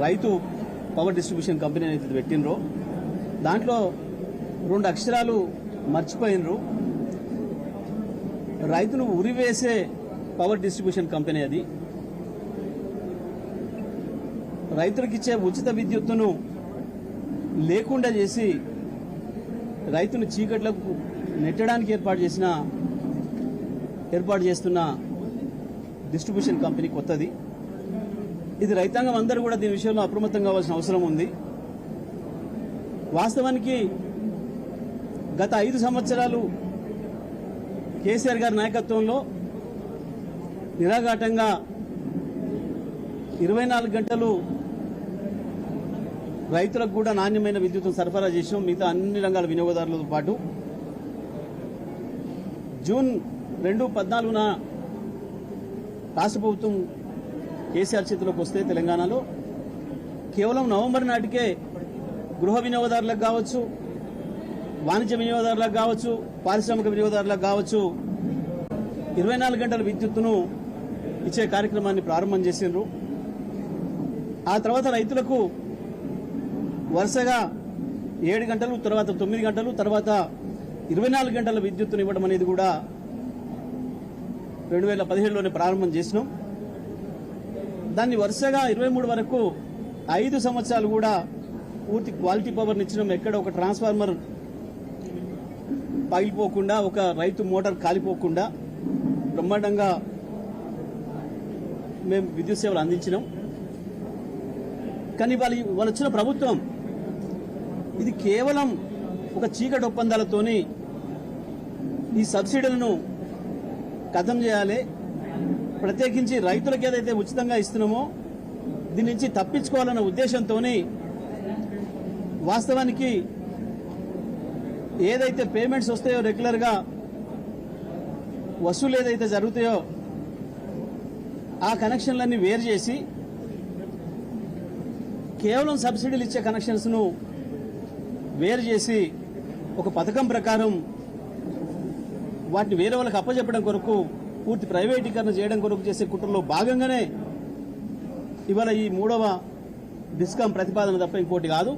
రైతు power distribution company అనేది పెట్టినరో దాంట్లో 2 అక్షరాలు మర్చిపోయినరు. రైతును ఉరివేసే పవర్ డిస్ట్రిబ్యూషన్ కంపెనీ అది. రైతులకిచ్చే ఉచిత విద్యుత్తును లేకుండా చేసి రైతును చీకట్లకు నెట్టడానికి ఏర్పాటు చేస్తున్న డిస్ట్రిబ్యూషన్ కంపెనీ కొత్తది. ఇది రైతాంగం అందరూ కూడా దీని విషయంలో అప్రమత్తం కావాల్సిన అవసరం ఉంది. వాస్తవానికి గత 5 సంవత్సరాలు కేసీఆర్ గారి నాయకత్వంలో నిరాఘాటంగా 24 గంటలు రైతులకు కూడా నాణ్యమైన విద్యుత్తును సరఫరా చేసినాం. మిగతా అన్ని రంగాల వినియోగదారులతో పాటు జూన్ 2014న రాష్ట్ర ప్రభుత్వం కేసీఆర్ చేతిలోకి వస్తే తెలంగాణలో కేవలం నవంబర్ నాటికే గృహ వినియోగదారులకు కావచ్చు, వాణిజ్య వినియోగదారులకు కావచ్చు, పారిశ్రామిక వినియోగదారులకు కావచ్చు 24 గంటల విద్యుత్తును ఇచ్చే కార్యక్రమాన్ని ప్రారంభం చేసిండ్రు. ఆ తర్వాత రైతులకు వరుసగా 7 గంటలు, తర్వాత 9 గంటలు, తర్వాత 24 గంటల విద్యుత్తును ఇవ్వడం అనేది కూడా 2017లోనే ప్రారంభం చేసినాం. దాన్ని వరుసగా 23 వరకు 5 సంవత్సరాలు కూడా పూర్తి క్వాలిటీ పవర్ని ఇచ్చినాం. ఎక్కడ ఒక ట్రాన్స్ఫార్మర్ పగిలిపోకుండా, ఒక రైతు మోటార్ కాలిపోకుండా బ్రహ్మాండంగా మేము విద్యుత్ సేవలు అందించినాం. కానీ వాళ్ళు వచ్చిన ప్రభుత్వం ఇది కేవలం ఒక చీకటి ఒప్పందాలతోని ఈ సబ్సిడీలను ఖతం చేయాలి, ప్రత్యేకించి రైతులకు ఏదైతే ఉచితంగా ఇస్తున్నామో దీని నుంచి తప్పించుకోవాలన్న ఉద్దేశంతో వాస్తవానికి ఏదైతే పేమెంట్స్ వస్తాయో రెగ్యులర్గా వసూలు ఏదైతే జరుగుతాయో ఆ కనెక్షన్లన్నీ వేరు చేసి కేవలం సబ్సిడీలు ఇచ్చే కనెక్షన్స్ను వేరు చేసి ఒక పథకం ప్రకారం వాటిని వేరే వాళ్ళకి అప్పచెప్పడం కొరకు, పూర్తి ప్రైవేటీకరణ చేయడం కొరకు చేసే కుట్రలో భాగంగానే ఇవాళ ఈ 3వ డిస్కాం ప్రతిపాదన తప్ప ఇంకోటి కాదు.